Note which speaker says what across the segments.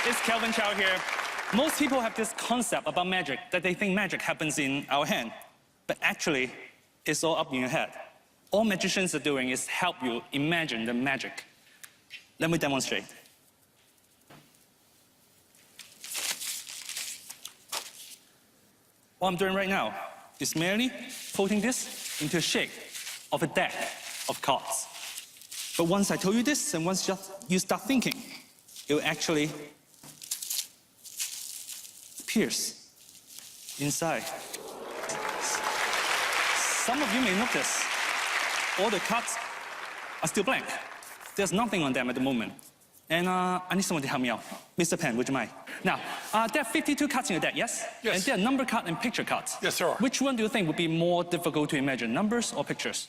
Speaker 1: it's Kelvin Chow here. Most people have this concept about magic, that they think magic happens in our hand. But actually, it's all up in your head. All magicians are doing is help you imagine the magic. Let me demonstrate. What I'm doing right now is merely folding this into a shape of a deck of cards. But once I told you this, and once you start thinking, it will actually pierce inside. Some of you may notice all the cards are still blank. There's nothing on them at the moment. And I need someone to help me out. Mr. Penn, would you mind? Now, there are 52 cards in your deck, yes?
Speaker 2: Yes.
Speaker 1: And there are number cards and picture cards.
Speaker 2: Yes, there are.
Speaker 1: Which one do you think would be more difficult to imagine, numbers or pictures?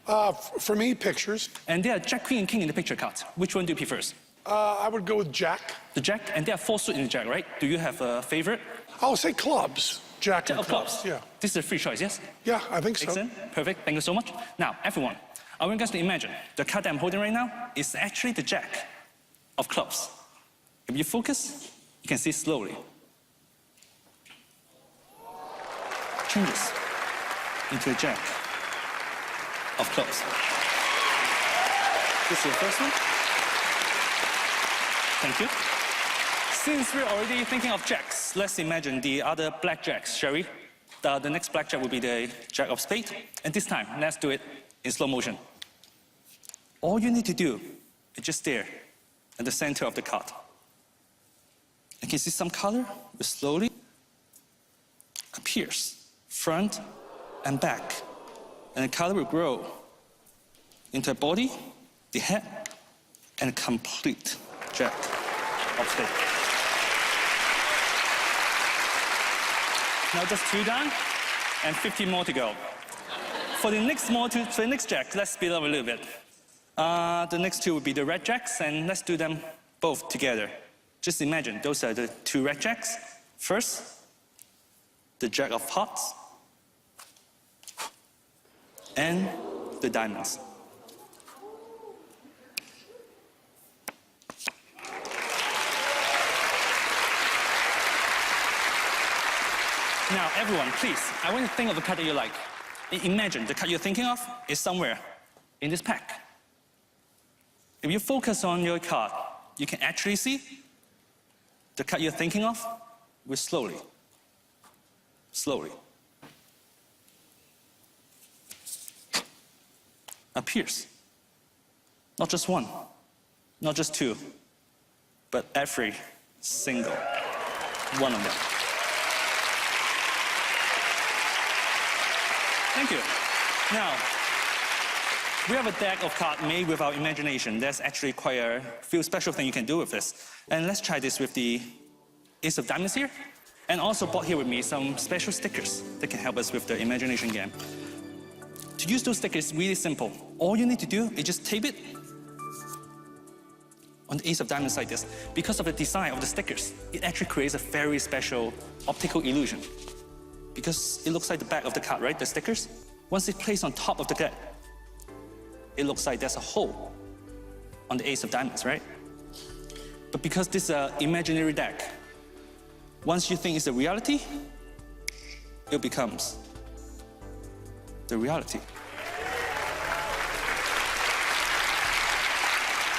Speaker 2: For me, pictures.
Speaker 1: And there are Jack, Queen, and King in the picture cards. Which one do you prefer?
Speaker 2: I would go with Jack.
Speaker 1: The Jack, and there are 4 suits in the Jack, right? Do you have a favorite?
Speaker 2: I'll say clubs. Jack and clubs. Yeah.
Speaker 1: This is a free choice, yes?
Speaker 2: Yeah, I think so.
Speaker 1: Excellent. Perfect. Thank you so much. Now, everyone, I want you guys to imagine the card that I'm holding right now is actually the Jack of clubs. If you focus, you can see slowly. Changes into a Jack of clubs. This is the first one. Thank you. Since we're already thinking of jacks, let's imagine the other black jacks, shall we? The next black jack will be the Jack of Spades. And this time, let's do it in slow motion. All you need to do is just stare at the center of the card. You can see some color will slowly appears, front and back. And the color will grow into a body, the head, and a complete Jack of Spades. Now just 2 down and 50 more to go. For the next Jack, let's speed up a little bit. The next 2 would be the red Jacks, and let's do them both together. Just imagine, those are the 2 red Jacks. First, the Jack of Hearts, and the diamonds. Now, everyone, please, I want you to think of a card that you like. Imagine the card you're thinking of is somewhere in this pack. If you focus on your card, you can actually see the card you're thinking of will slowly appears. Not just 1, not just 2, but every single one of them. Thank you. Now, we have a deck of cards made with our imagination. There's actually quite a few special things you can do with this. And let's try this with the Ace of Diamonds here. And also brought here with me some special stickers that can help us with the imagination game. To use those stickers is really simple. All you need to do is just tape it on the Ace of Diamonds like this. Because of the design of the stickers, it actually creates a very special optical illusion. Because it looks like the back of the card, right? The stickers. Once it's placed on top of the deck, it looks like there's a hole on the Ace of Diamonds, right? But because this is an imaginary deck, once you think it's a reality, it becomes the reality.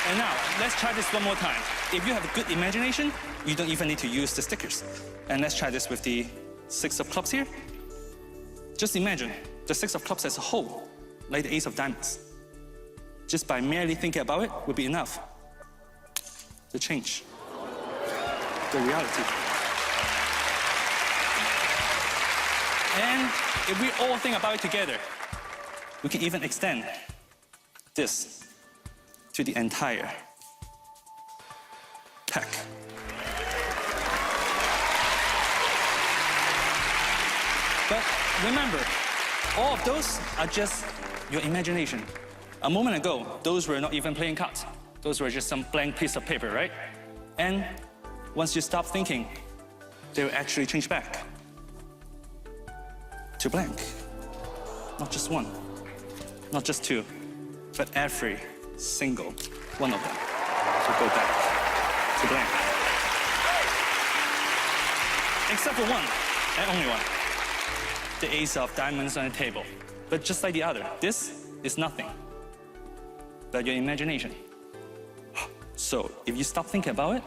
Speaker 1: And now, let's try this one more time. If you have a good imagination, you don't even need to use the stickers. And let's try this with the 6 of clubs here. Just imagine the 6 of clubs as a whole, like the Ace of Diamonds. Just by merely thinking about it would be enough to change the reality. And if we all think about it together, we can even extend this to the entire pack. But remember, all of those are just your imagination. A moment ago, those were not even playing cards. Those were just some blank piece of paper, right? And once you stop thinking, they will actually change back to blank. Not just 1, not just 2, but every single one of them will go back to blank. Except for one, and only one. The ace of diamonds on the table. But just like the other, this is nothing but your imagination. So if you stop thinking about it,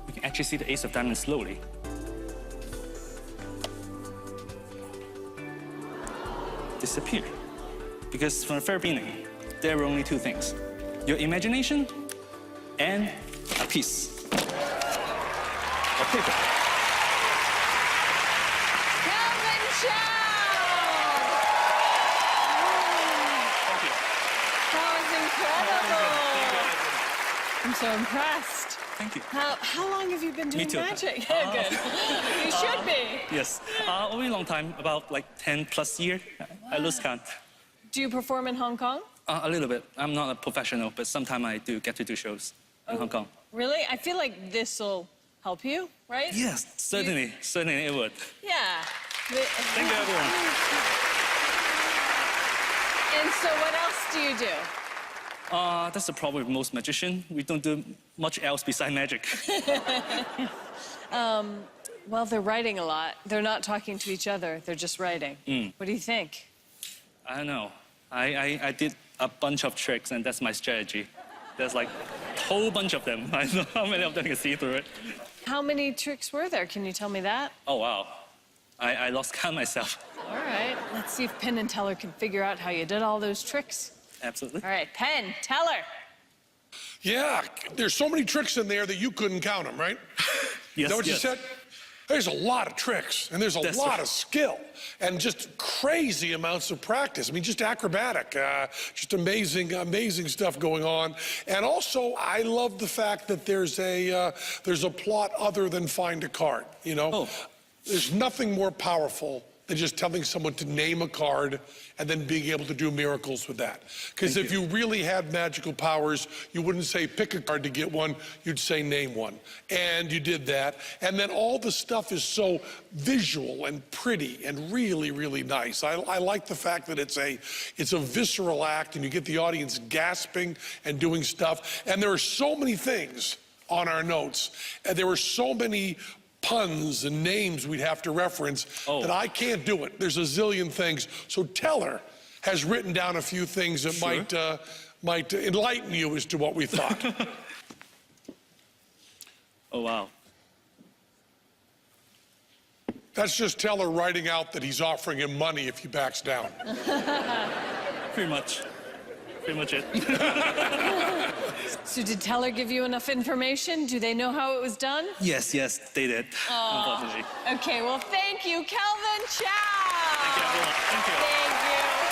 Speaker 1: you can actually see the ace of diamonds slowly. Disappear. Because from the very beginning, there were only two things. Your imagination and a piece of paper.
Speaker 3: Calvin Chow!
Speaker 1: Thank you.
Speaker 3: That was incredible. I'm so impressed.
Speaker 1: Thank you.
Speaker 3: How long have you been doing
Speaker 1: too.
Speaker 3: magic? Good. You should be.
Speaker 1: Yes. Only a long time, about like 10 plus years. I lose count.
Speaker 3: Do you perform in Hong Kong?
Speaker 1: A little bit. I'm not a professional, but sometimes I do get to do shows in Hong Kong.
Speaker 3: Really? I feel like this will help you, right?
Speaker 1: Yes, certainly. Certainly it would.
Speaker 3: Yeah.
Speaker 1: Thank you, everyone.
Speaker 3: And so what else do you do?
Speaker 1: That's the problem with most magicians. We don't do much else besides magic.
Speaker 3: Well, they're writing a lot. They're not talking to each other. They're just writing. What do you think?
Speaker 1: I don't know. I did a bunch of tricks, and that's my strategy. There's like a whole bunch of them. I don't know how many of them can see through it.
Speaker 3: How many tricks were there? Can you tell me that?
Speaker 1: Oh, wow. I lost count myself.
Speaker 3: All right. Let's see if Penn and Teller can figure out how you did all those tricks.
Speaker 1: Absolutely.
Speaker 3: All right, Penn, Teller.
Speaker 2: Yeah, there's so many tricks in there that you couldn't count them, right?
Speaker 1: Yes,
Speaker 2: Is that what you said? There's a lot of tricks, and there's a
Speaker 1: That's
Speaker 2: lot
Speaker 1: right.
Speaker 2: of skill, and just crazy amounts of practice. I mean, just acrobatic, just amazing stuff going on. And also, I love the fact that there's a plot other than find a card. You know, there's nothing more powerful than just telling someone to name a card and then being able to do miracles with that. Because if you really had magical powers, you wouldn't say pick a card to get one, you'd say name one. And you did that. And then all the stuff is so visual and pretty and really, really nice. I like the fact that it's a visceral act and you get the audience gasping and doing stuff. And there are so many things on our notes, and there were so many puns and names we'd have to reference that I can't do it. There's a zillion things. So Teller has written down a few things that might enlighten you as to what we thought.
Speaker 1: Oh, wow.
Speaker 2: That's just Teller writing out that he's offering him money if he backs down.
Speaker 1: Pretty much it.
Speaker 3: So did Teller give you enough information? Do they know how it was done?
Speaker 1: Yes, they did. Unfortunately.
Speaker 3: Okay, well, thank you, Calvin Chow.
Speaker 1: Thank you, everyone. Thank you.
Speaker 3: Thank you.